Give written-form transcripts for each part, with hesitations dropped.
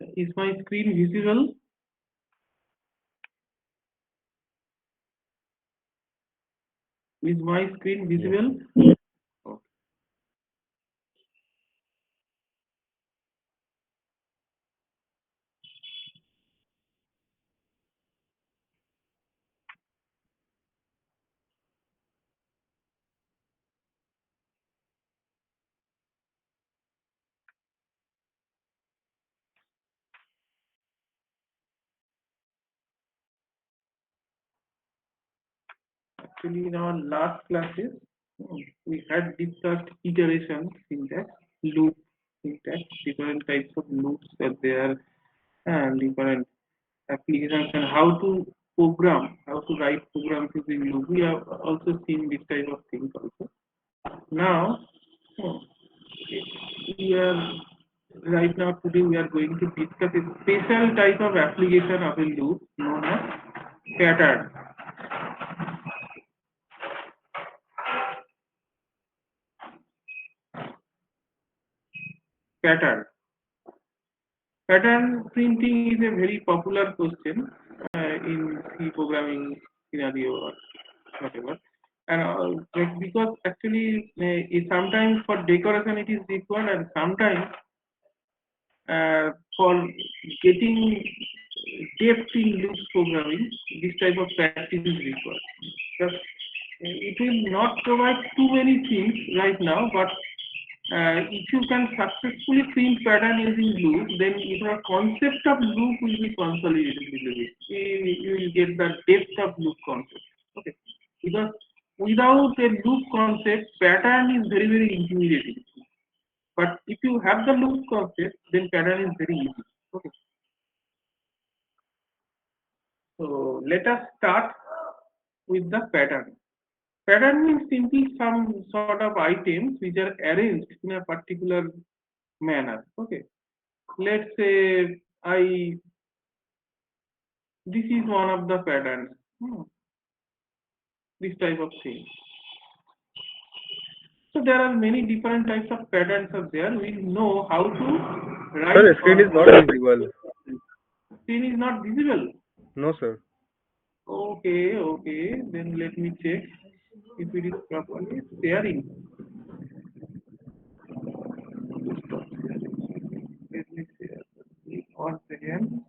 Is my screen visible? Is my screen visible? Yes. Okay. Actually, in our last classes, we had discussed iteration syntax, loop syntax, different types of loops that there, and different applications, and how to program, how to write programs using loop. We have also seen this type of things also. Now, hmm, we are right now today we are going to discuss a special type of application of a loop known as pattern. Pattern. Pattern printing is a very popular question in C programming scenario or whatever. And because actually sometimes for decoration it is required, and sometimes for getting depth in loops programming, this type of practice is required. Just, it will not provide too many things right now, but if you can successfully print pattern using loop, then your concept of loop will be consolidated a little bit. You will get the depth of loop concept. Okay, because without a loop concept, pattern is very very intimidating. But if you have the loop concept, then pattern is very easy. Okay, so let us start with the pattern. Pattern means simply some sort of items which are arranged in a particular manner. Okay, let's say I this is one of the patterns. This type of thing. So there are many different types of patterns are there. We know how to Sir, write the screen is or not visible. screen is not visible. No, sir. Okay, okay. Then let me check if it is properly sharing. Let me share. Once again.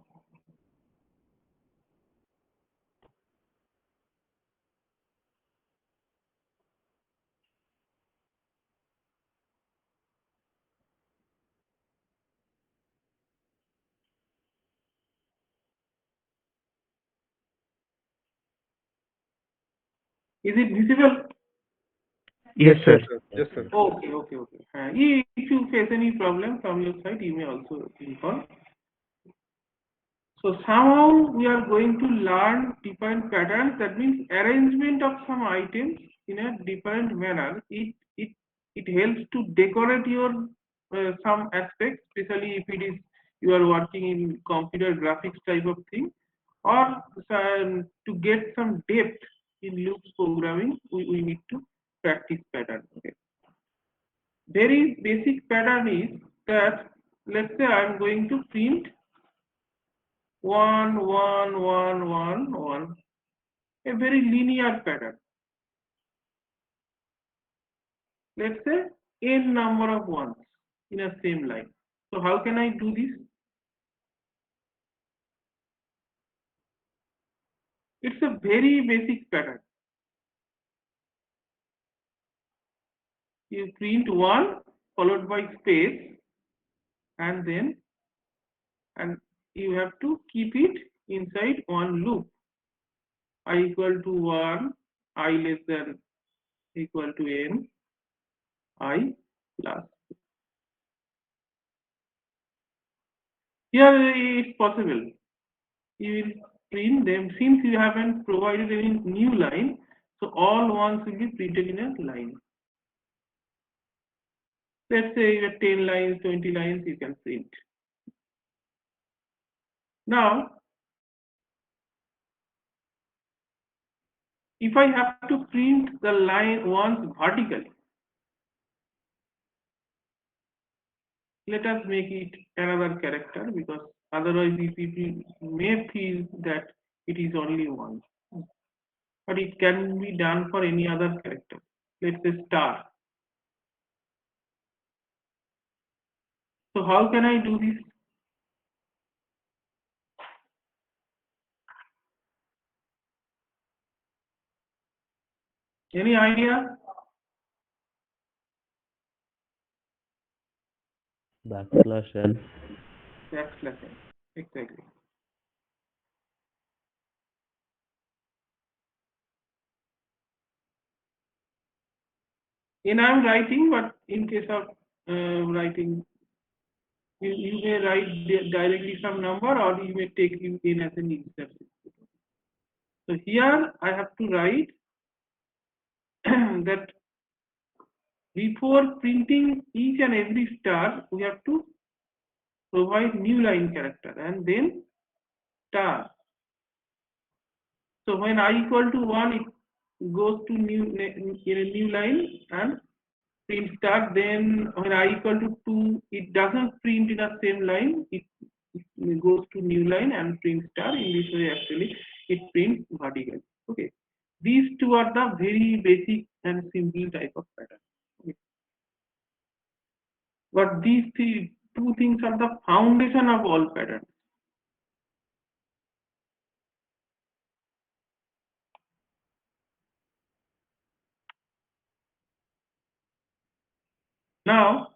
Is it visible? Yes, Yes, yes, sir. sir. Yes, sir. Okay, okay, okay. If you face any problem from your side, you may also inform. So somehow we are going to learn different patterns. That means arrangement of some items in a different manner. It helps to decorate your some aspects, especially if it is you are working in computer graphics type of thing, or to get some depth in loops programming, we need to practice pattern. Okay. Very basic pattern is that let's say I'm going to print 1, 1, 1, 1, 1, a very linear pattern. Let's say n number of ones in a same line. So how can I do this? It's a very basic pattern. You print 1 followed by space, and then and you have to keep it inside one loop. I equal to 1, I less than equal to n, I plus. Here it's possible. You will print them since you haven't provided any new line, so all ones will be printed in a line. Let's say you have 10 lines, 20 lines, you can print. Now, if I have to print the line ones vertically, let us make it another character because Otherwise, people may feel that it is only one. But it can be done for any other character. Let's say star. So how can I do this? Any idea? Backslash n. Backslash n. Exactly. In I'm writing, but in case of writing, you may write directly some number or you may take it in as an insert. So here I have to write that before printing each and every star, we have to provide new line character and then star. So when I equal to 1, it goes to in a new line and print star. Then when I equal to 2, it doesn't print in the same line. It goes to new line and print star. In this way, actually, it prints vertical. Okay. These two are the very basic and simple type of pattern. Okay. But two things are the foundation of all patterns. Now,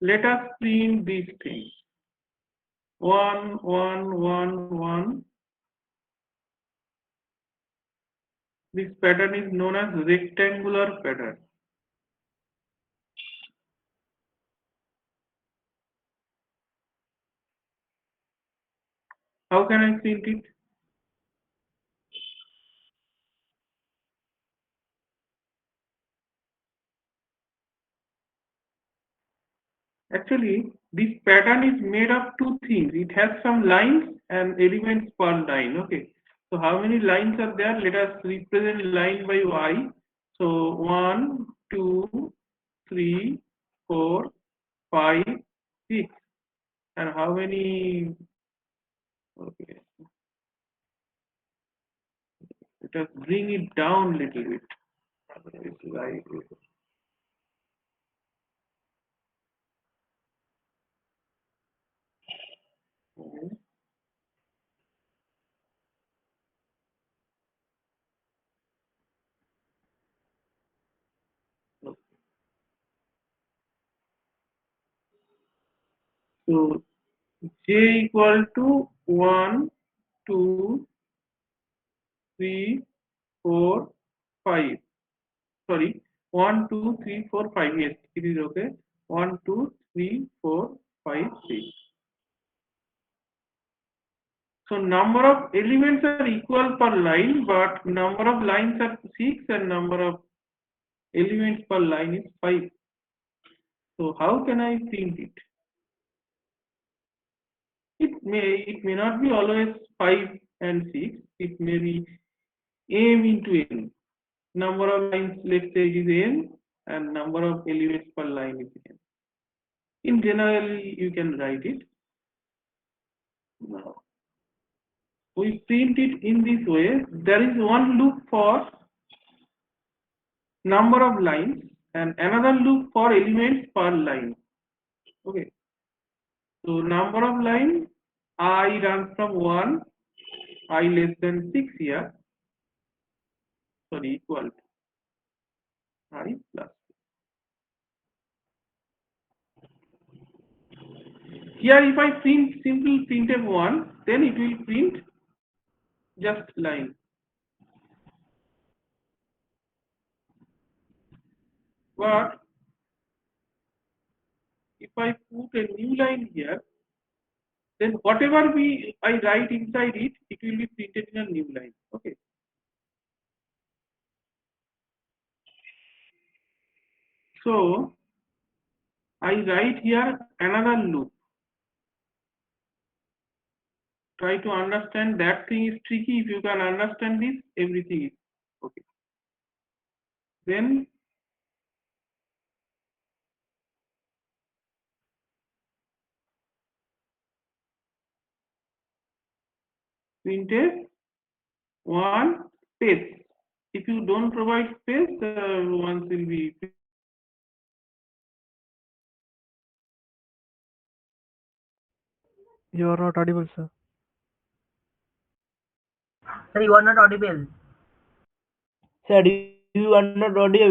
let us print these things. 1, 1, 1, 1. This pattern is known as rectangular pattern. How can I print it? Actually, this pattern is made of two things. It has some lines and elements per line. Okay. So how many lines are there? Let us represent line by y. So 1, 2, 3, 4, 5, 6. And how many? Okay. Let us bring it down a little bit. Right. So j equal to 1, 2, 3, 4, 5. Sorry, 1, 2, 3, 4, 5. Yes, it is okay. 1, 2, 3, 4, 5, 6. So number of elements are equal per line, but number of lines are 6 and number of elements per line is 5. So how can I print it? It may not be always 5 and 6. It may be m into n. Number of lines, let's say, is n, and number of elements per line is n. In general, you can write it. Now, we print it in this way. There is one loop for number of lines and another loop for elements per line. Okay. So number of lines, I runs from 1, I less than 6 here, sorry, equal to I plus. Here if I print simple printf 1, then it will print just line. But if I put a new line here, then whatever I write inside it, it will be printed in a new line. Okay. So I write here another loop. Try to understand. That thing is tricky. If you can understand this, everything is okay. Then printf one space. If you don't provide space, ones will be. You are not audible, sir. Sir, you are not audible. Sir, you are not audible.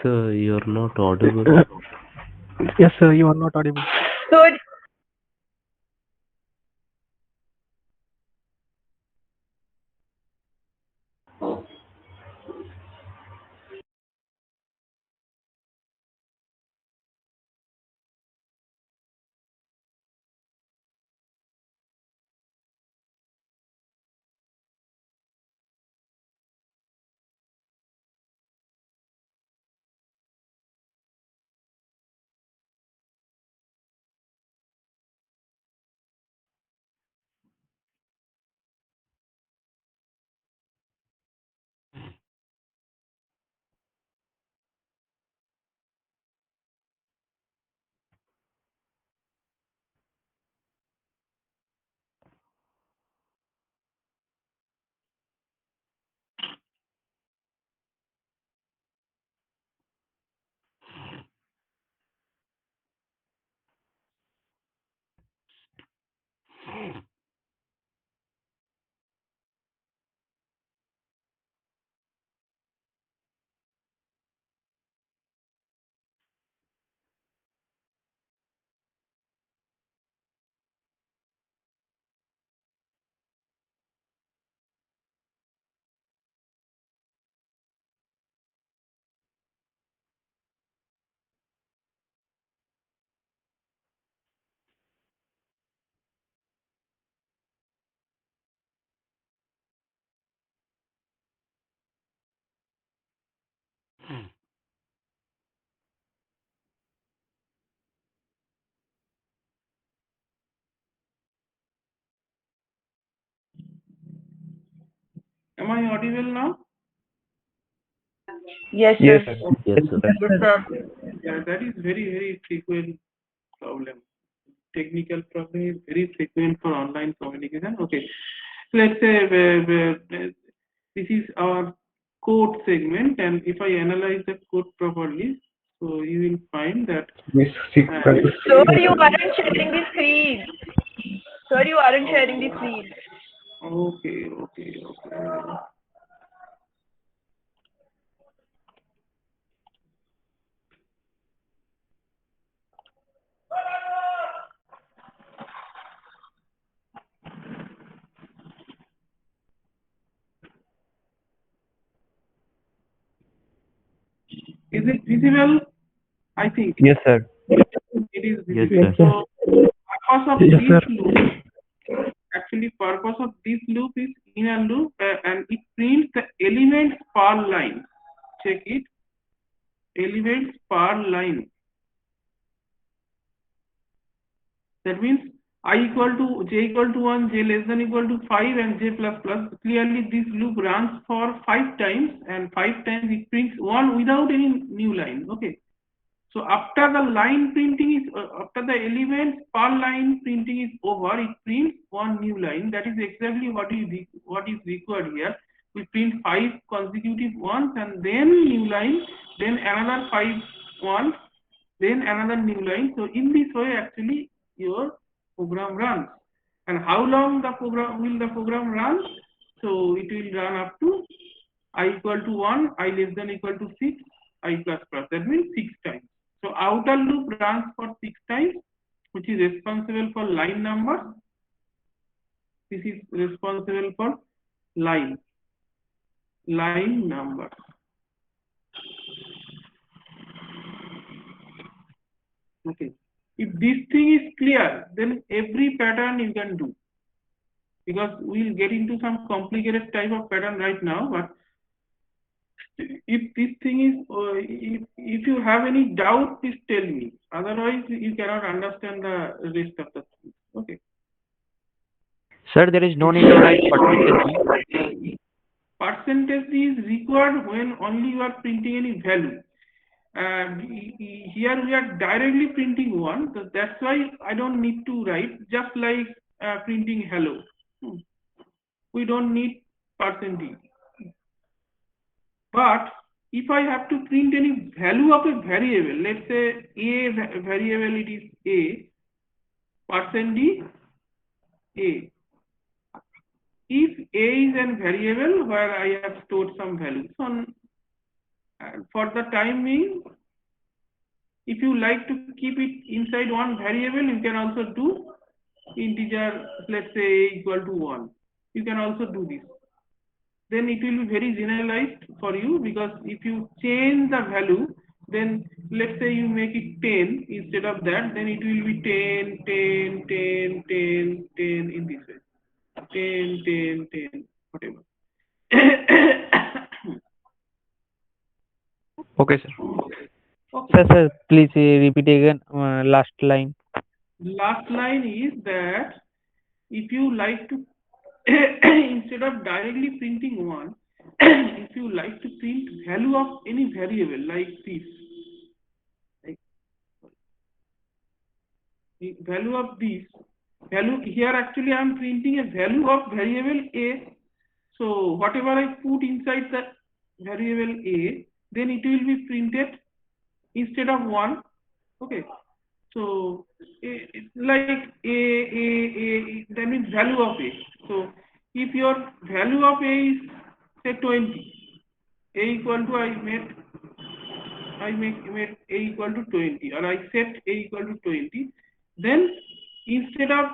Sir, you are not audible. Yes, sir. You are not audible. Sir, Am I audible now? yes, Yes, sir. sir. Yes, sir. Yes, sir. Yeah, that is very frequent problem. Technical problem is very frequent for online communication. Okay, let's say this is our code segment, and if I analyze the code properly, so you will find that. Sir, you aren't sharing the screen. Sir, you aren't sharing the screen. Okay. Is it visible? I think Yes, sir. it is Yes, visible. sir. So purpose of Yes, sir. this loop, actually purpose of this loop is inner loop, and it prints the elements per line. check it. Elements per line. That means I equal to j equal to 1, j less than equal to 5, and j plus plus. Clearly this loop runs for 5 times, and 5 times it prints 1 without any new line. Okay. So after the line printing is after the elements per line printing is over, it prints 1 new line. That is exactly what is required here. We print 5 consecutive ones, and then new line, then another 5 ones, then another new line. So in this way, actually, your program runs. And how long the program run? So it will run up to I equal to 1, I less than equal to 6, I plus plus. That means 6 times. So outer loop runs for 6 times, which is responsible for line number. This is responsible for line number. Okay. If this thing is clear, then every pattern you can do. Because we'll get into some complicated type of pattern right now, but if this thing is, if you have any doubt, please tell me. Otherwise, you cannot understand the rest of the thing. Okay. Sir, there is no need to write percentage. Percentage is required when only you are printing any value. Here we are directly printing 1, so that's why I don't need to write, just like printing hello. We don't need percentage. But if I have to print any value of a variable, let's say a variable, it is a, %d a. If a is a variable where I have stored some values, for the time being, if you like to keep it inside one variable, you can also do integer, let's say a equal to 1. You can also do this. Then it will be very generalized for you, because if you change the value, then let's say you make it 10 instead of that, then it will be 10, 10, 10, 10, 10 in this way. 10, 10, 10, whatever. Okay, sir. Okay. Sir, please repeat again last line. Last line is that if you like to instead of directly printing 1, if you like to print value of any variable like this, like the value of this value here, actually I am printing a value of variable a. So whatever I put inside the variable a, then it will be printed instead of 1. Okay. So it's like a, that means value of a. So if your value of a is say 20, a equal to I made a equal to 20, or I set a equal to 20, then instead of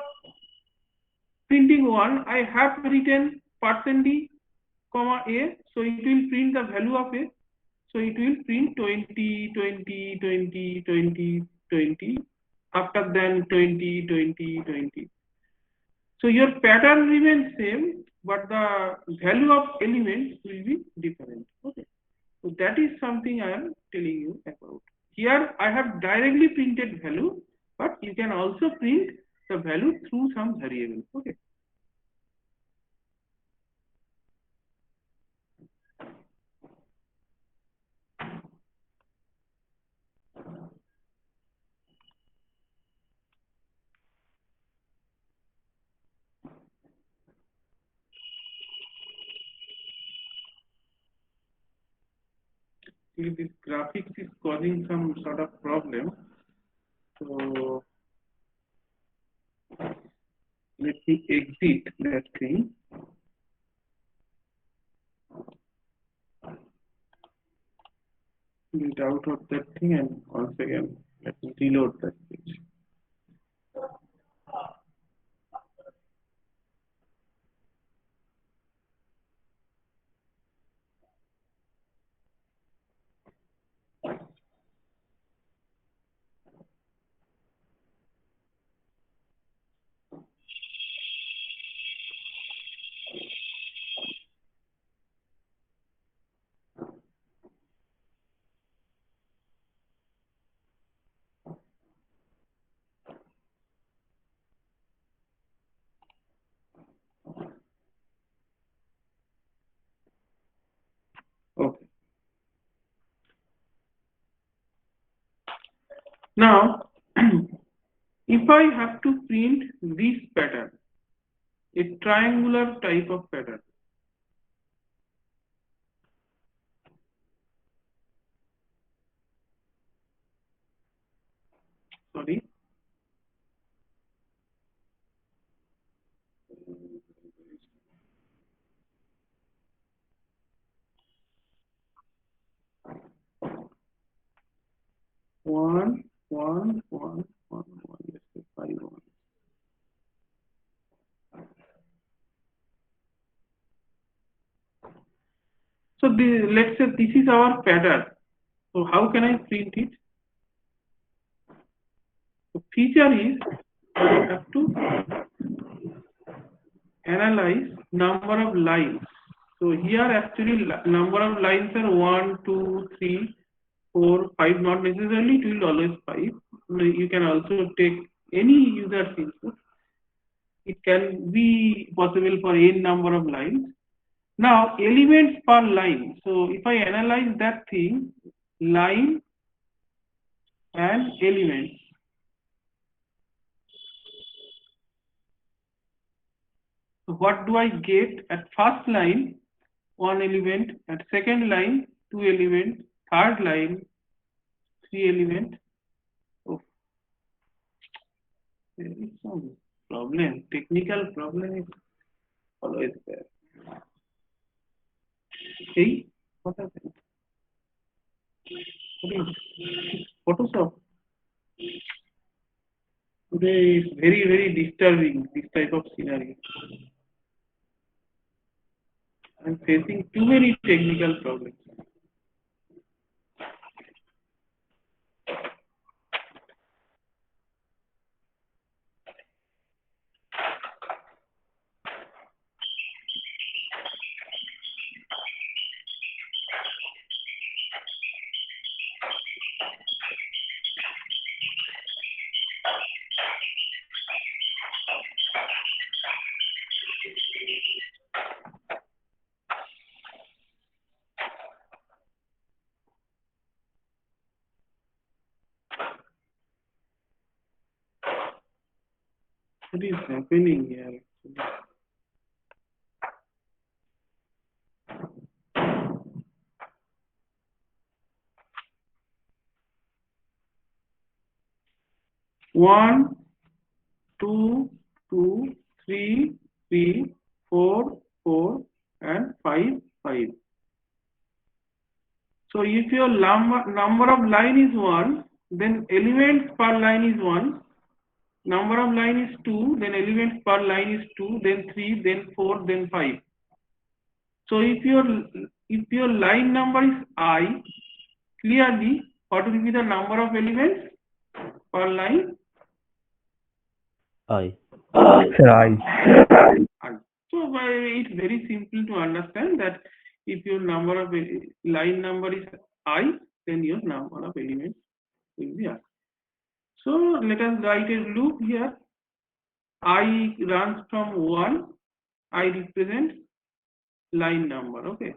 printing 1, I have written %d comma a, so it will print the value of a. So it will print 20, 20, 20, 20, 20, after then 20, 20, 20. So your pattern remains same, but the value of elements will be different. Okay. So that is something I am telling you about. Here I have directly printed value, but you can also print the value through some variable. Okay. This graphics is causing some sort of problem. So let me exit that thing. Get out of that thing, and once again let me reload that page. Now, if I have to print this pattern, a triangular type of pattern, sorry, one, one, one, one, one, let's say 5, 1. So let's say this is our pattern. So how can I print it? The feature is I have to analyze number of lines. So here actually number of lines are 1, 2, 3, 4, 5. Not necessarily it will always 5. You can also take any user's input. It can be possible for n number of lines. Now elements per line. So if I analyze that thing, line and elements. So what do I get at first line? 1 element, at second line 2 element, third line 3 element. Oh, there is some problem. Technical problem is always there. Hey, what happened? What is Photoshop? Today is very, very disturbing, this type of scenario. I'm facing too many technical problems. What is happening here? One, two, two, three, three, four, four, and five, five. So if your number of line is 1, then elements per line is 1. Number of line is 2, then elements per line is 2, then 3, then 4, then 5. So if your line number is I, clearly what will be the number of elements per line? I. I. So it's very simple to understand that if your number of line number is I, then your number of elements will be I. So let us write a loop here. I runs from 1. I represent line number. Okay.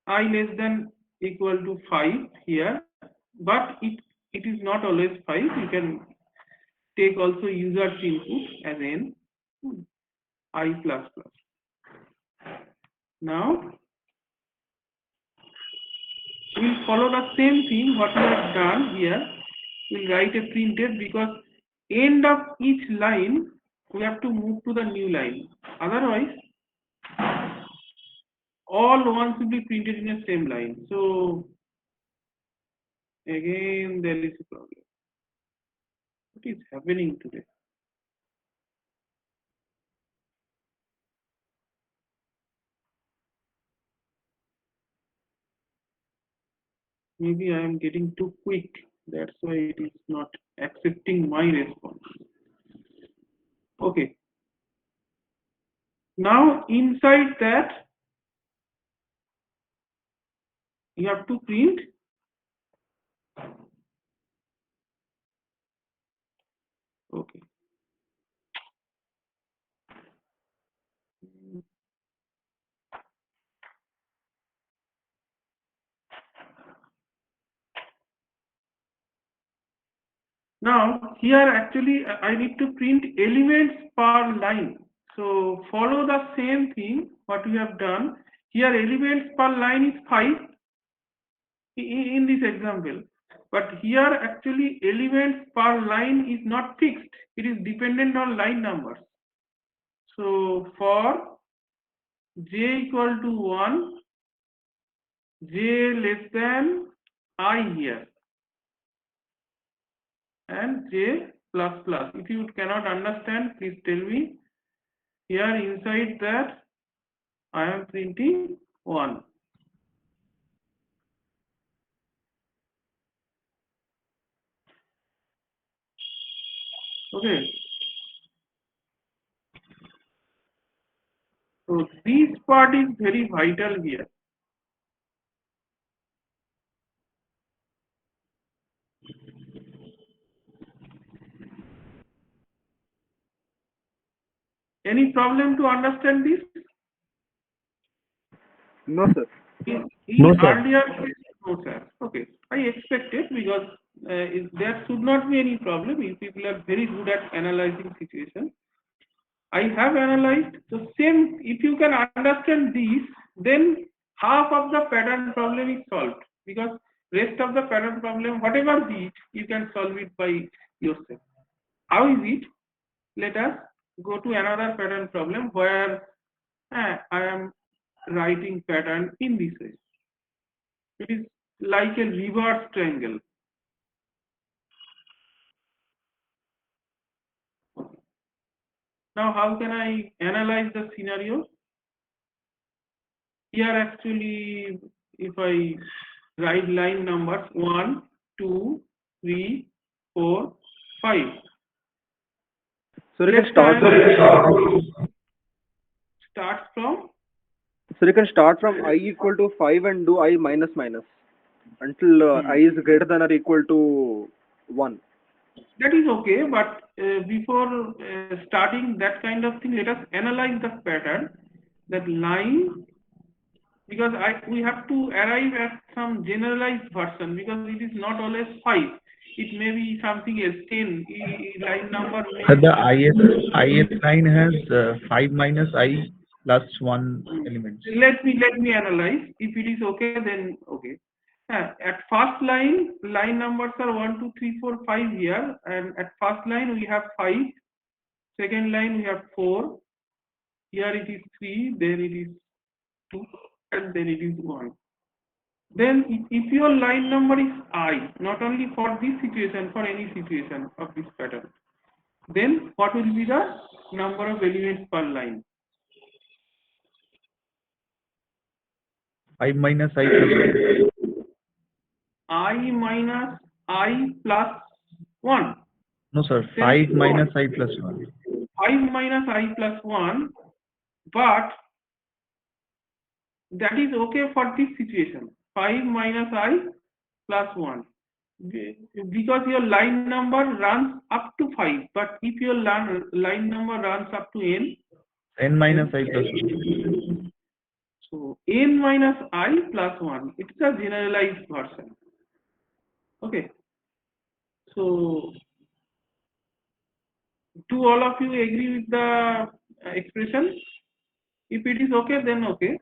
I less than equal to 5 here, but it is not always 5. You can take also user's input as n I plus plus. Now we'll follow the same thing what we have done here. We'll write a printed because end of each line we have to move to the new line. Otherwise, all ones will be printed in the same line. So again there is a problem. What is happening today? Maybe I am getting too quick. That's why it is not accepting my response. Okay. Now inside that you have to print okay. Now here actually I need to print elements per line. So follow the same thing what we have done. Here elements per line is 5 in this example. But here actually elements per line is not fixed. It is dependent on line numbers. So for j equal to 1, j less than I here, and j plus plus. If you cannot understand, please tell me. Here inside that I am printing 1. Okay. So this part is very vital here. Any problem to understand this? No, sir. In earlier case, no, sir. Okay, I expected because there should not be any problem if people are very good at analyzing situation. I have analyzed the same. If you can understand this, then half of the pattern problem is solved, because rest of the pattern problem, whatever be it, you can solve it by yourself. How is it? Let us go to another pattern problem where I am writing pattern in this way. It is like a reverse triangle. Now, how can I analyze the scenario? Here, actually, if I write line numbers 1, 2, 3, 4, 5. So you can start from. So you can start from I equal to 5 and do I minus minus until I is greater than or equal to 1. That is okay, but before starting that kind of thing, let us analyze the pattern, that line, because we have to arrive at some generalized version, because it is not always 5. It may be something else, 10, line number. So the IS line has 5 minus I plus 1 elements. Let me analyze. If it is okay, then okay. At first line numbers are 1, 2, 3, 4, 5 here, and at first line we have 5. Second line we have 4. Here it is 3. Then it is 2, and then it is 1. Then if your line number is I, not only for this situation, for any situation of this pattern, then what will be the number of elements per line? 5 minus I plus 1. I minus I plus 1. No, sir. 5 minus I plus 1. 5 minus I plus 1, but that is okay for this situation. 5 minus I plus 1. Because your line number runs up to 5, but if your line number runs up to n, n minus I plus 1. so n minus I plus 1, it's a generalized version. Okay. So do all of you agree with the expression? If it is okay, then okay.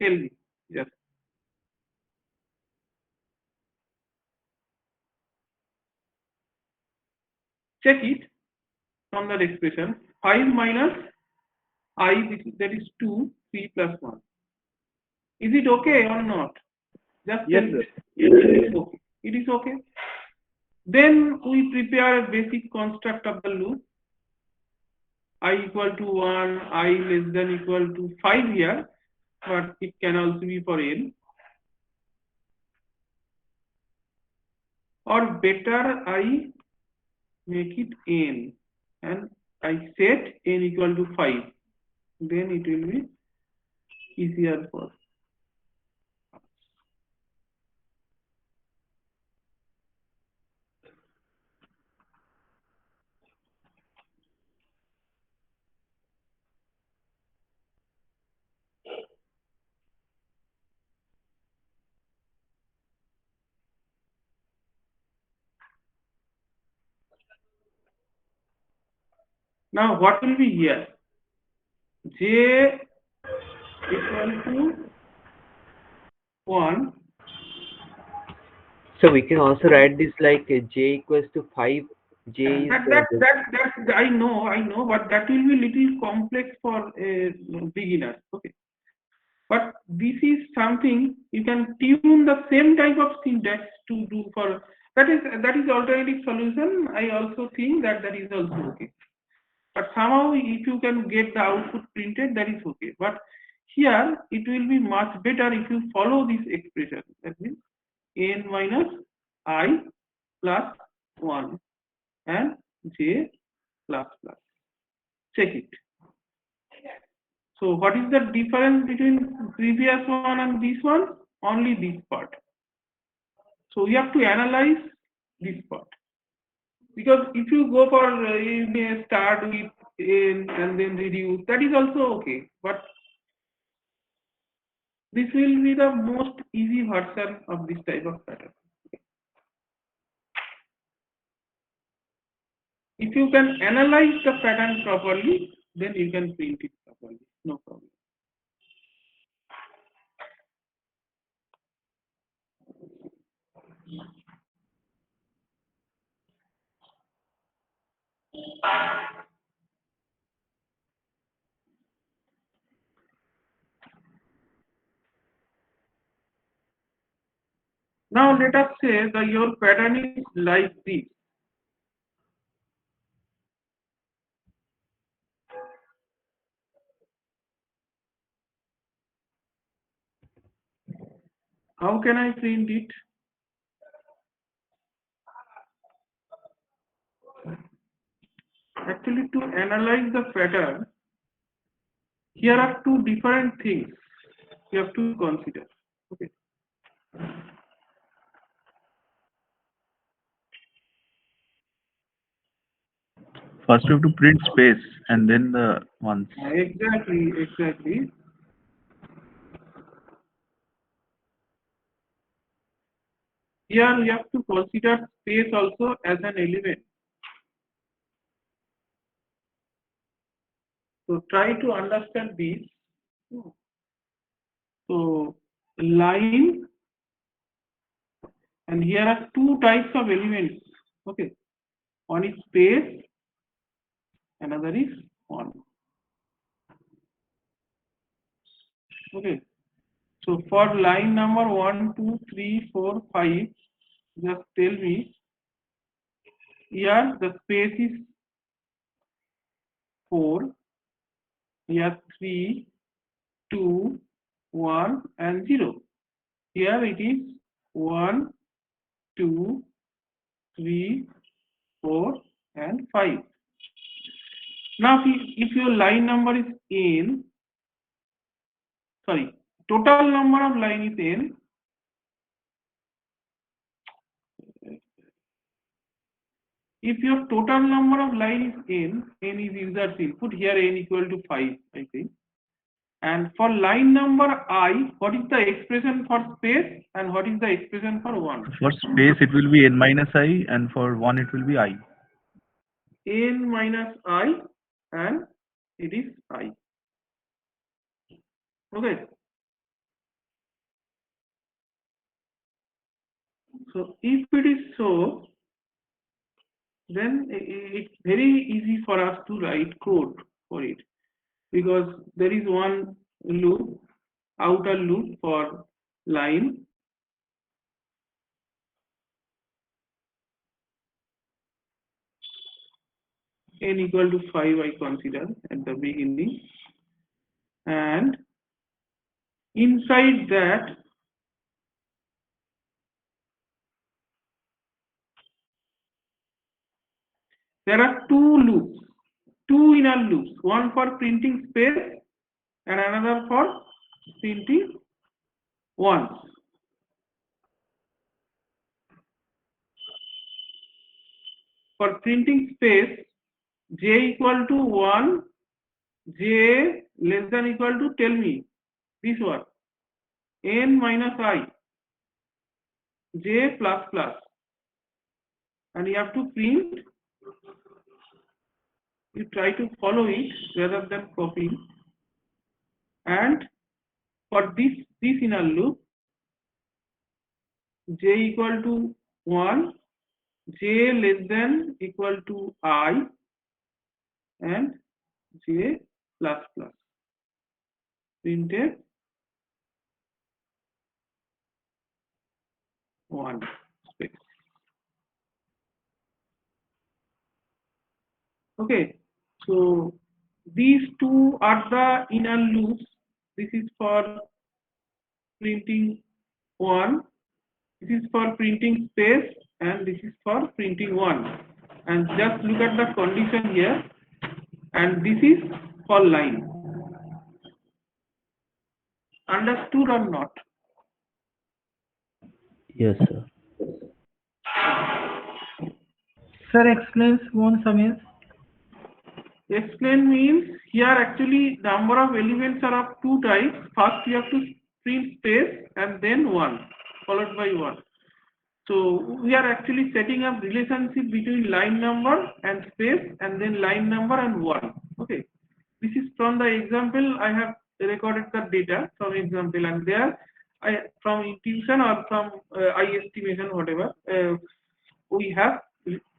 Tell me. Yes. Check it from that expression. 5 minus I, that is 2, 3 plus 1. Is it okay or not? Just Yes, tell me. sir. It is okay. It is okay. Then we prepare a basic construct of the loop. I equal to 1, I less than equal to 5 here, but it can also be for n. Or better, I make it n and I set n equal to 5. Then it will be easier for. Now what will be here? J equal to 1. So we can also write this like j equals to 5. J is That I know, but that will be little complex for a beginner. Okay. But this is something you can tune the same type of syntax to do for that is alternative solution. I also think that is also okay. But somehow if you can get the output printed, that is okay. But here it will be much better if you follow this expression. That means n minus I plus 1 and j plus plus. Check it. So what is the difference between previous one and this one? Only this part. So we have to analyze this part. Because if you go for you may start with n and then reduce, that is also okay. But this will be the most easy version of this type of pattern. If you can analyze the pattern properly, then you can print it properly. No problem. Now let us say that your pattern is like this. How can I print it? Actually, to analyze the pattern, here are two different things you have to consider. Okay. First we have to print space and then the ones. Exactly. Here we have to consider space also as an element. So try to understand this. So line, and here are two types of elements. Okay. One is space, another is one. Okay. So for line number 1, 2, 3, 4, 5, just tell me here the space is 4, here 3, 2, 1 and 0. Here it is 1, 2, 3, 4 and 5. Now if your line number is n, sorry, total number of line is n. If your total number of line is n is user's input, here n equal to 5, I think. And for line number I, what is the expression for space and what is the expression for 1? For space it will be n minus I and for 1 it will be I. N minus I and it is I. Okay. So if it is so, then it's very easy for us to write code for it, because there is one loop, outer loop for line, n equal to 5 I consider at the beginning, and inside that there are two loops, two inner loops, one for printing space and another for printing ones. For printing space, j equal to 1, j less than equal to, tell me, this one, n minus I, j plus plus, and you have to print you try to follow it rather than copying. And for this inner loop, j equal to 1, j less than equal to I, and j plus plus. Printf 1 space. Okay, so these two are the inner loops. This is for printing 1, this is for printing space, and this is for printing 1. And just look at the condition here, and this is for line. Understood or not? Yes, sir. Sir, explains one means. Explain means here actually number of elements are of two types. First you have to print space and then 1 followed by 1. So we are actually setting up relationship between line number and space and then line number and 1. Okay. This is from the example. I have recorded the data from example, and there from intuition or from I estimation, whatever, we have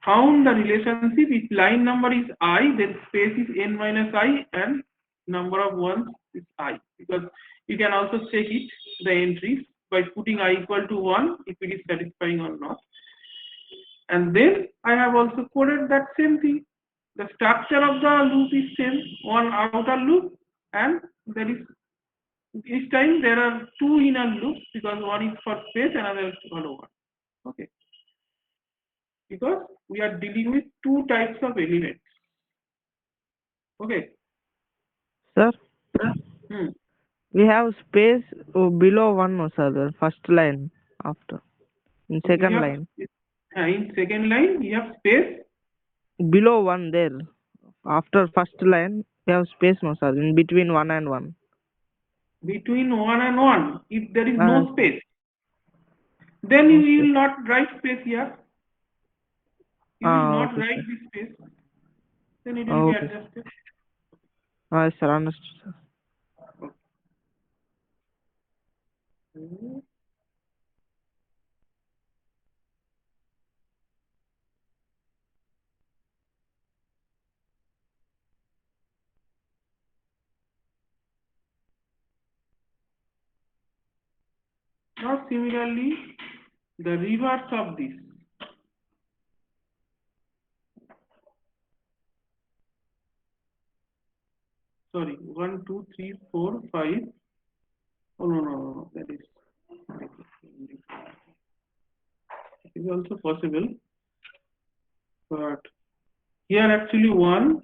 found the relationship. If line number is I, then space is n minus I and number of ones is I, because you can also check it, the entries, by putting I equal to 1 if it is satisfying or not. And then I have also coded that same thing. The structure of the loop is same, one outer loop, and there is each time there are two inner loops, because one is for space, another is for 1. Okay. Because we are dealing with two types of elements. Okay. Sir, Hmm. we have space below one, no, sir. The first line after. In second have, line. In second line, you have space. Below one there. After first line, we have space, no, sir. In between 1 and 1. Between 1 and 1, if there is no space, then you will not write space here. You will not okay, write sir. this space. Then it will be adjusted. Sir, understood, sir. Okay. Now similarly, the reverse of this. Sorry, 1, 2, 3, 4, 5. Oh no, that is it is also possible, but here actually 1.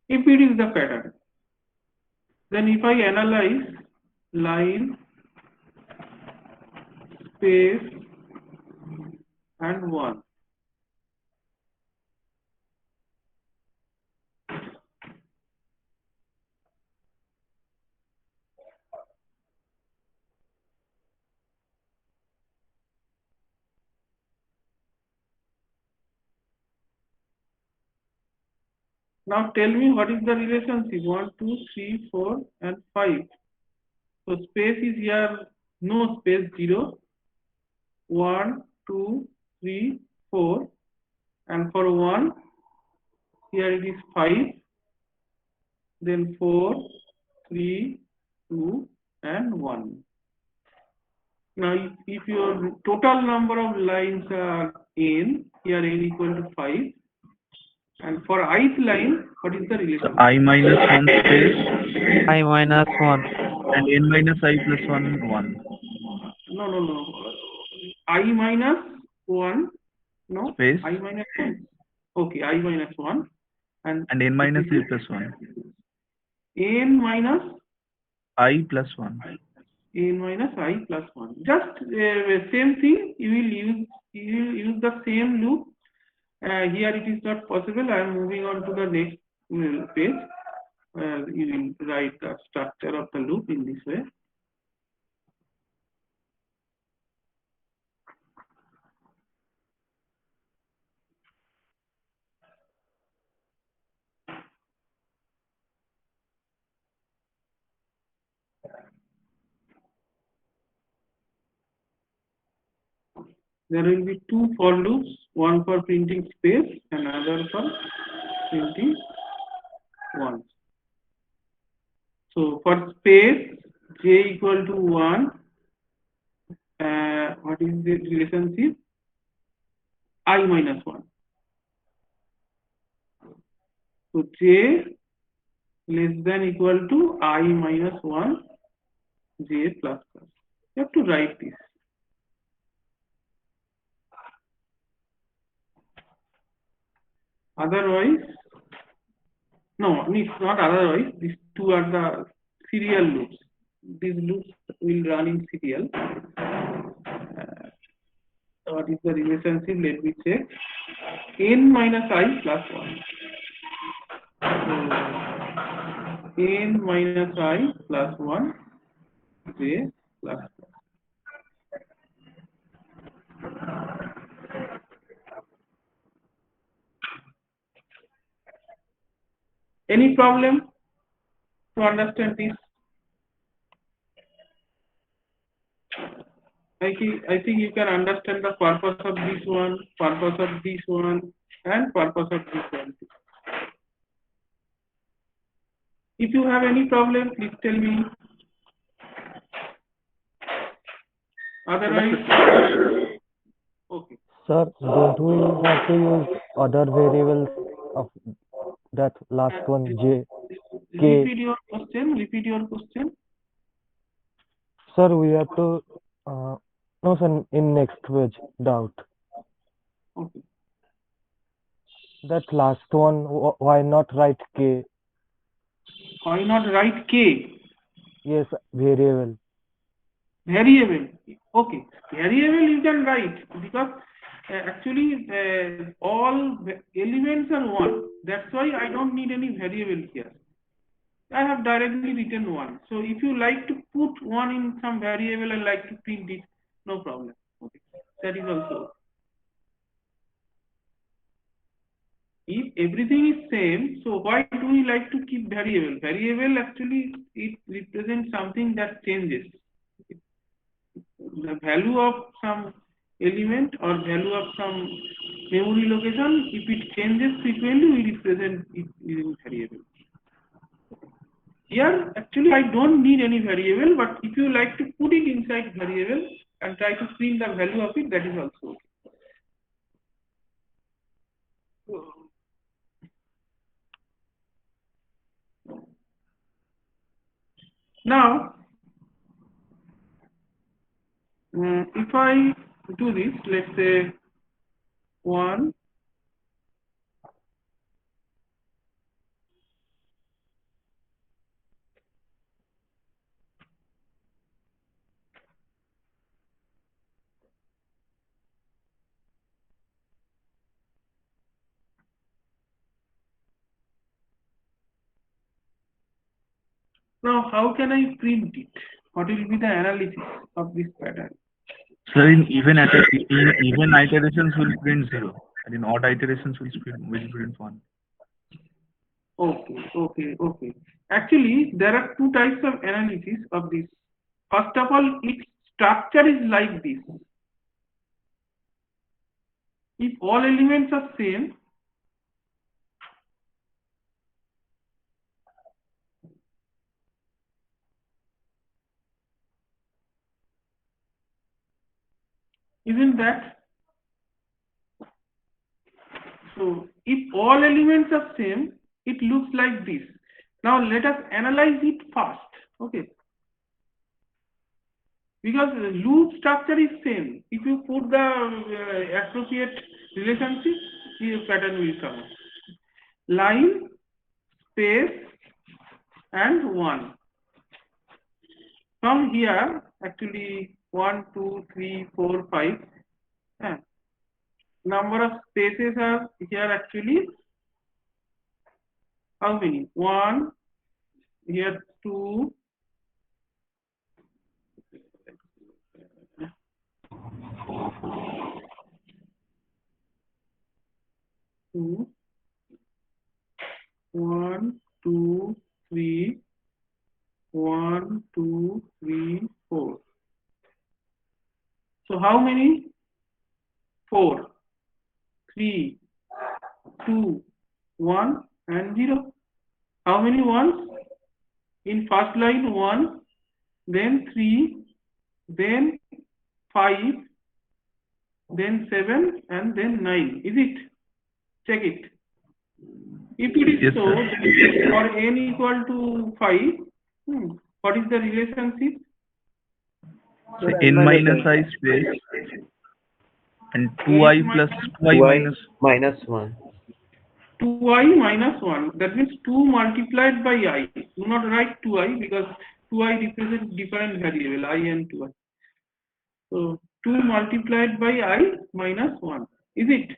If it is the pattern, then if I analyze line, space, and 1. Now tell me what is the relationship 1, 2, 3, 4, and 5. So space is here, no space, 0, 1, 2, 3, 4, and for 1, here it is 5, then 4, 3, 2, and 1. Now if your total number of lines are n, here n equal to 5, and for ith line, what is the relation? I minus 1 space I minus 1. and n minus I plus 1, 1. No. I minus 1, no? Space. I minus 1. Okay, I minus 1. And n minus I plus 1. n minus I plus 1. n minus I plus 1. Just same thing, you will use the same loop. Here it is not possible. I am moving on to the next page. you will write the structure of the loop in this way. There will be two for loops, one for printing space and another for printing ones. So for space, j equal to 1, what is the relationship? I minus 1. So j less than equal to I minus 1, j plus plus. You have to write this. Otherwise, no, it's not otherwise. These two are the serial loops. These loops will run in serial. What is the relationship? Let me check. N minus I plus 1. So, n minus I plus 1, j plus 1. Any problem to understand this? I think you can understand the purpose of this one, purpose of this one, and purpose of this one. If you have any problem, please tell me. Otherwise, okay. Sir, don't we have to use other variables of that last one, J, K? Repeat your question. Repeat your question. Sir, we have to, no sir, in next page, doubt. Okay. That last one, why not write K? Why not write K? Yes, variable. Variable. Okay. Variable you can write because actually all elements are 1. That's why I don't need any variable here. I have directly written 1. So if you like to put 1 in some variable and like to print it, no problem. Okay. That is also. If everything is same, so why do we like to keep variable? Variable actually it represents something that changes. The value of some element or value of some memory location, if it changes frequently, we represent it using variable. Here, actually, I don't need any variable, but if you like to put it inside variable and try to print the value of it, that is also okay. Now, if I do this, let's say 1, now how can I print it? What will be the analysis of this pattern? So in even iterations will print 0, and in odd iterations will print 1. Okay. Actually, there are two types of analysis of this. First of all, its structure is like this. If all elements are same, isn't that? So if all elements are same, it looks like this. Now let us analyze it first. Okay. Because the loop structure is same. If you put the appropriate relationship, the pattern will come. Line, space, and 1. From here, actually 1, 2, 3, 4, 5. Number of spaces are here actually how many? 1, here 2, 2, 1, 2, 3, 1, 2, 3, 4. So how many? 4, 3, 2, 1 and 0. How many ones? In first line 1, then 3, then 5, then 7 and then 9. Is it? Check it. If it is Yes, so, sir. then for n equal to 5, what is the relationship? So Sir, n minus I. I space and n 2i plus minus 2i 2i minus minus 1. 2i minus 1. That means 2 multiplied by I. Do not write 2i because 2i represents different variable, I and 2i. So 2 multiplied by I minus 1. Is it?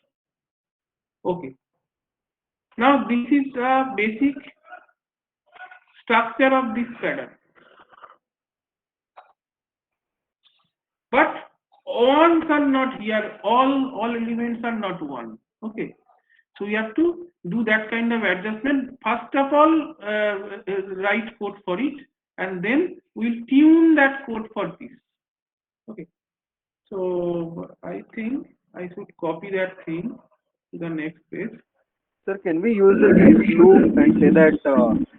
Okay. Now this is a basic structure of this pattern. But ones are not here, all elements are not 1. Okay. So we have to do that kind of adjustment. First of all, write code for it, and then we'll tune that code for this. Okay. So I think I should copy that thing to the next page. Sir, can we use the if loop and say that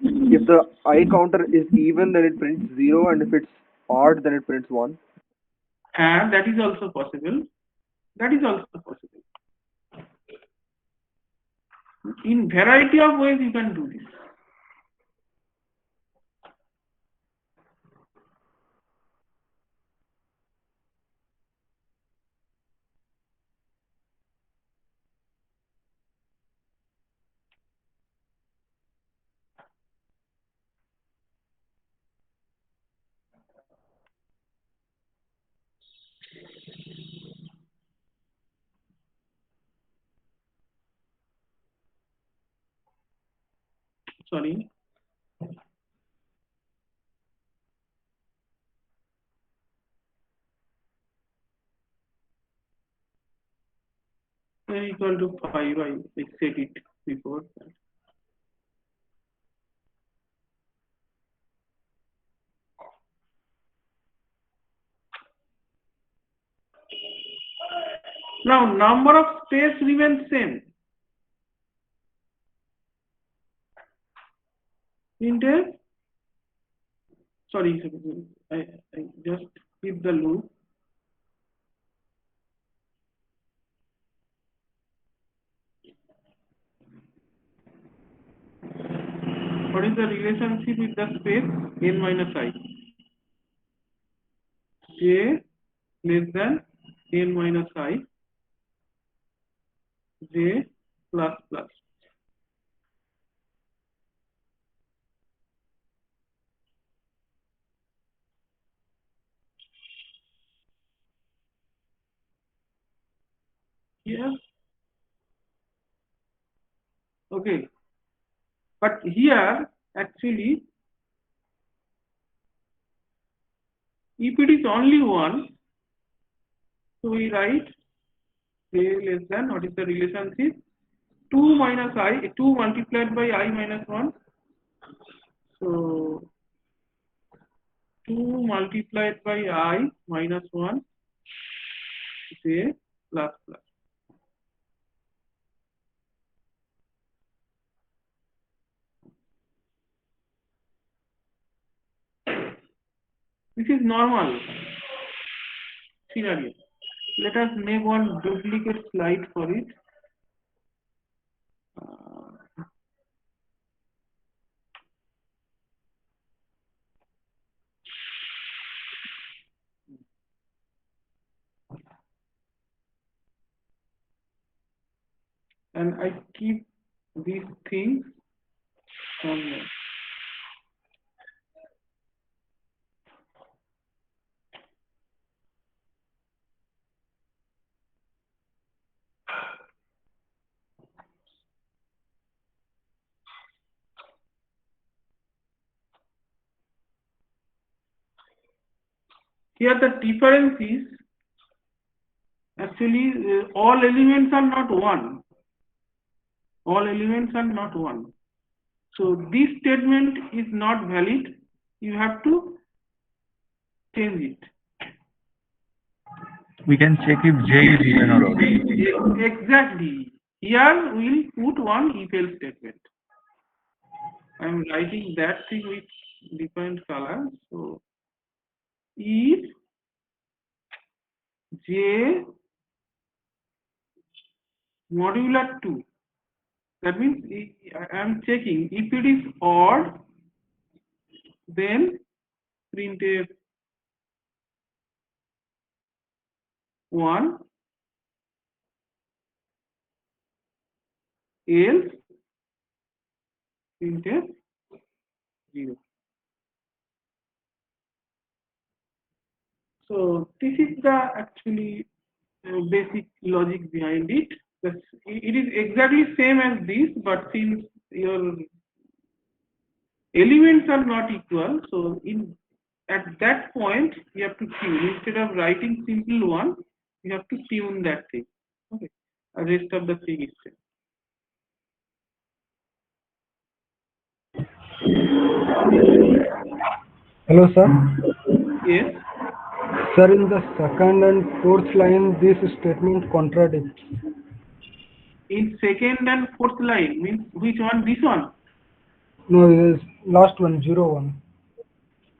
if the I counter is even, then it prints 0, and if it's odd, then it prints 1? And that is also possible. That is also possible. In variety of ways you can do this. Sorry. N equal to 5, I said it before. Now number of space remains same. Printf, sorry, I just keep the loop. What is the relationship with the space? N minus I. J less than N minus I. J plus plus. Here. Okay. But here actually, if it is only 1, so we write J less than, what is the relationship? 2 minus I, 2 multiplied by I minus 1. So 2 multiplied by I minus 1, J plus plus. This is normal scenario. Let us make one duplicate slide for it. And I keep these things somewhere. Here the difference is actually all elements are not one. All elements are not one. So this statement is not valid. You have to change it. We can check if J is even or odd. Exactly. Here we'll put one if else statement. I'm writing that thing with different color. So if J modular 2, that means I'm checking if it is odd, then printf 1, else printf 0. So this is the actually basic logic behind it. It is exactly same as this, but since your elements are not equal, so at that point you have to tune. Instead of writing simple one, you have to tune that thing. Okay, the rest of the thing is same. Hello, sir. Yes. Sir, in the second and fourth line, this statement contradicts. In second and fourth line means which one? This one. No, it is last one, 01.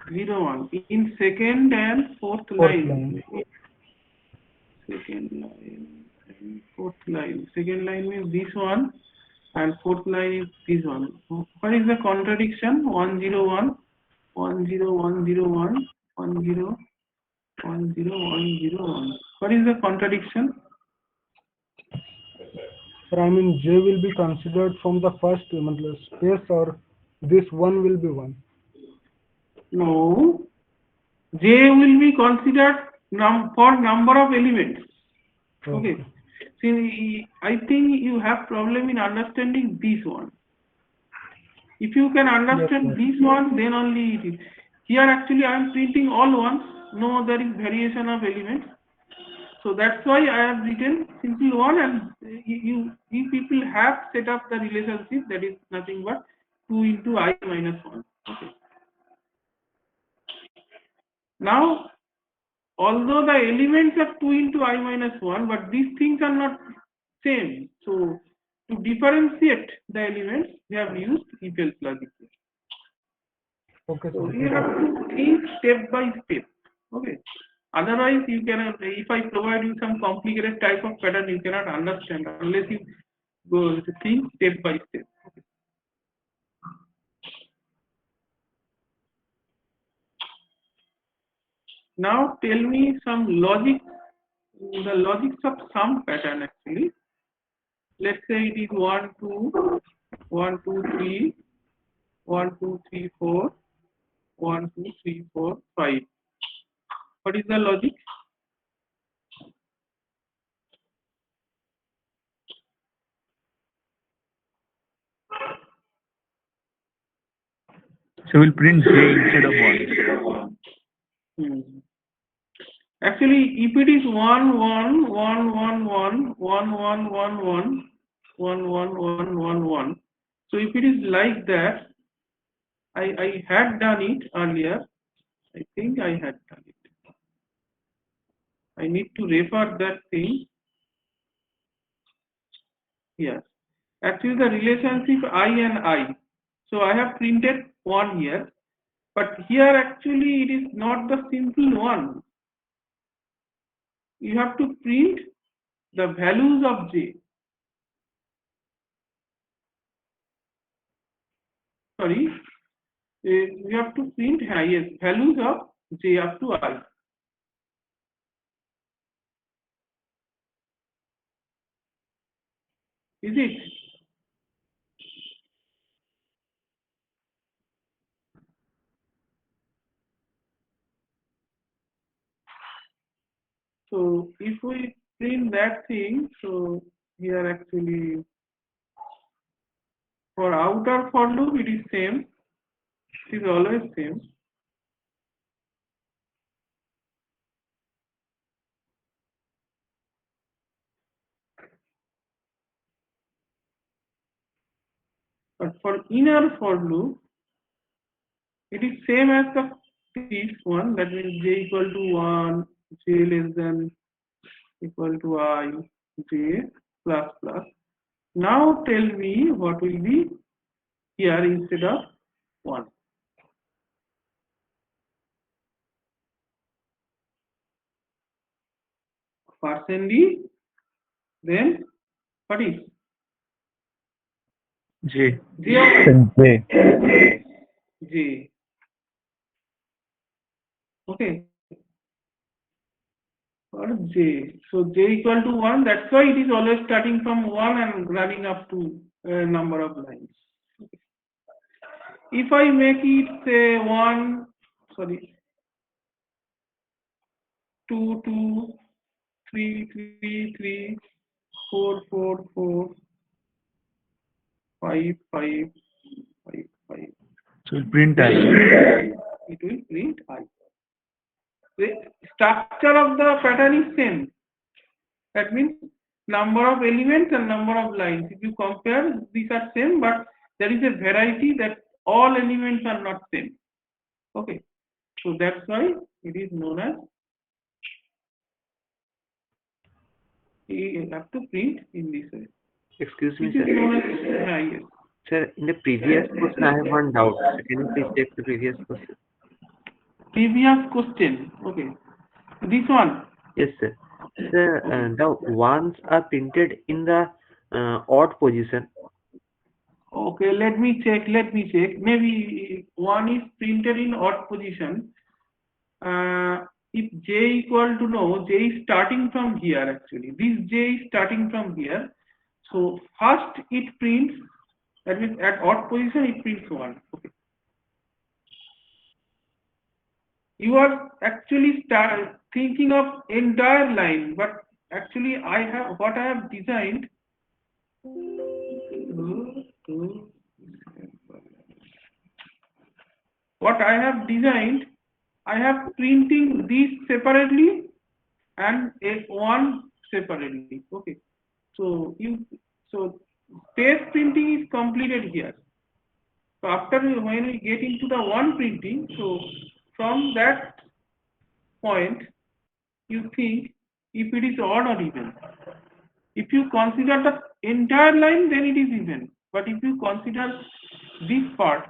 01. In second and fourth line. Second line and fourth line. Second line means this one, and fourth line is this one. What is the contradiction? 101, 10101, 10101. What is the contradiction? Sir, I mean J will be considered from the first space, or this one will be one. No. J will be considered for number of elements. Okay. See, I think you have problem in understanding this one. If you can understand this one, then only it is. Here actually I am printing all ones. No, there is variation of elements. So that's why I have written simple one, and you people have set up the relationship that is nothing but 2 into I minus 1. Okay. Now, although the elements are 2 into I minus 1, but these things are not same. So to differentiate the elements, we have used if else logic. Okay, so you have to think step by step. Okay. Otherwise, you cannot. If I provide you some complicated type of pattern, you cannot understand unless you go to think step by step. Okay. Now tell me some logic, the logics of some pattern actually. Let's say it is 1, 2, 1, 2, 3, 1, 2, 3, 4, 1, 2, 3, 4, 5. What is the logic? So we'll print J instead of 1. Actually, if it is 1, 1, 1, 1, 1, 1, 1, 1, 1, 1, 1, 1, 1, 1. So if it is like that, I had done it earlier. I think I had done it. I need to refer that thing. Yes. Actually, the relationship I and I. So I have printed 1 here. But here actually it is not the simple one. You have to print the values of J. Sorry, you have to print yes, values of J up to I. Is it? So if we print that thing, so here actually for outer for loop it is same. It is always same. But for inner for loop, it is same as the previous one, that means j equal to 1, j less than equal to I, j plus plus. Now tell me what will be here instead of 1. %d, then what is? J. J of J. j. Okay. Or j. So j equal to 1, that's why it is always starting from 1 and running up to a number of lines. If I make it say 1, sorry, 2, 2, 3, 3, 3, 4, 4, 4, 5, 5, 5, 5. So we'll print I. It will print I. The structure of the pattern is same. That means number of elements and number of lines. If you compare, these are same, but there is a variety that all elements are not same. Okay. So that's why it is known as, you have to print in this way. Excuse me, It is sir. known as, yes. Sir, in the previous question, I have one doubt. So can you please check the previous question? Previous question. Okay. This one. Yes, sir. Sir, the ones are printed in the odd position. Okay, let me check. Maybe one is printed in odd position. If j equal to no, j is starting from here actually. This j is starting from here. So first it prints, that means at odd position it prints 1. Okay. You are actually thinking of entire line, but actually I have designed. What I have designed, I have printing these separately and one separately. Okay. So space printing is completed here. So after when we get into the one printing, so from that point you think if it is odd or even. If you consider the entire line, then it is even. But if you consider this part,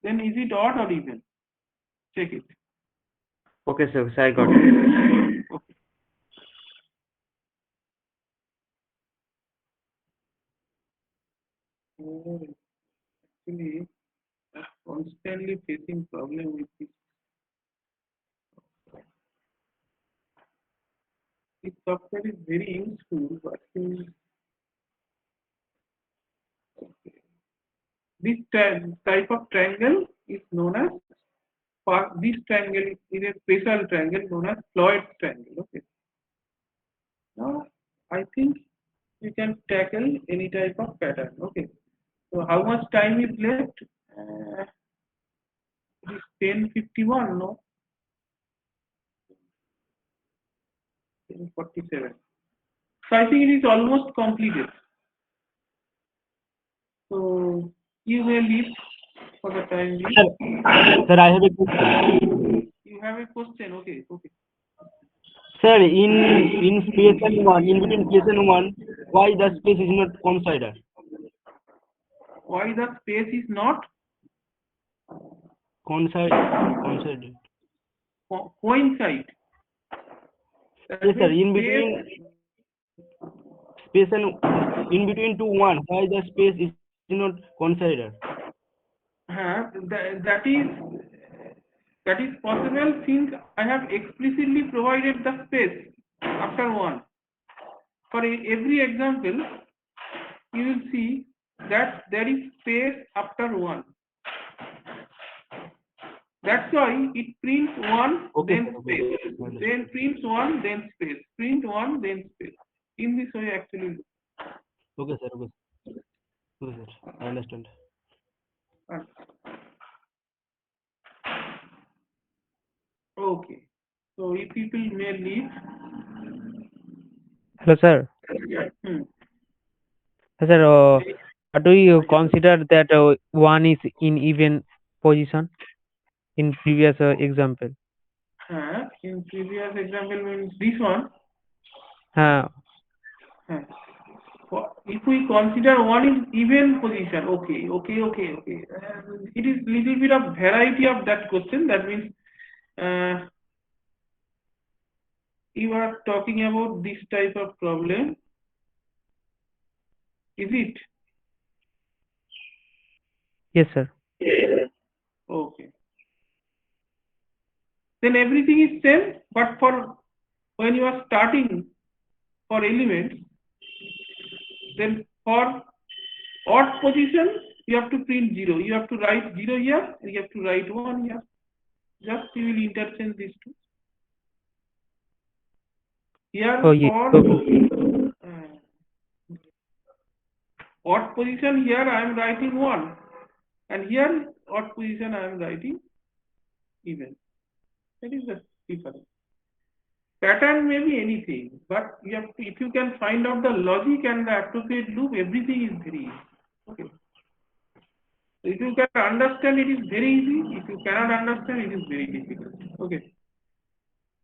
then is it odd or even? Check it. Okay, sir. So I got it. Okay. Actually, I'm constantly facing problem with this. This software is very useful, but this type of triangle is known as, this triangle is a special triangle known as Floyd triangle. Okay. Now I think you can tackle any type of pattern. Okay. So how much time is left? It is 10:51. No. 10:47. So I think it is almost completed. So you may leave for the time being. Sir, I have a question. You have a question, okay, okay. Sir, in space and one, in between space and one, why the space is not considered? Why the space is not Considered. coincide? Yes, sir. In between space and in between two one, why the space is not considered? That is possible since I have explicitly provided the space after one. For every example, you will see that there is space after one. That's why it prints one, Okay, then space, then prints one, then space, print one, then space. In this way, actually. Okay, sir. Okay, sir. I understand. Okay. So if people may leave. Hello, sir. Hmm. Sir, do you consider that one is in even position in previous example? In previous example means this one. Uh, If we consider one in even position, okay. It is little bit of variety of that question. That means you are talking about this type of problem. Is it? yes, sir. Okay. Then everything is same, but for when you are starting for elements, then for odd position you have to print 0. You have to write 0 here, and you have to write 1 here. Just you will interchange these two. Here Oh, yes. for Okay. odd position, here I am writing 1, and here odd position I am writing even. That is the difference. Pattern may be anything, but you have to, if you can find out the logic and the appropriate loop, everything is very easy. Okay. So if you can understand, it is very easy. If you cannot understand, it is very difficult. Okay.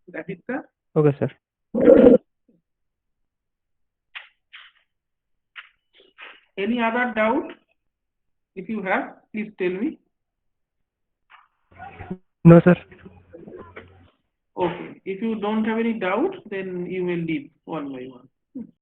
That is the. Okay, sir. Any other doubt? If you have, please tell me. No, sir. Okay. If you don't have any doubt, then you will leave one by one.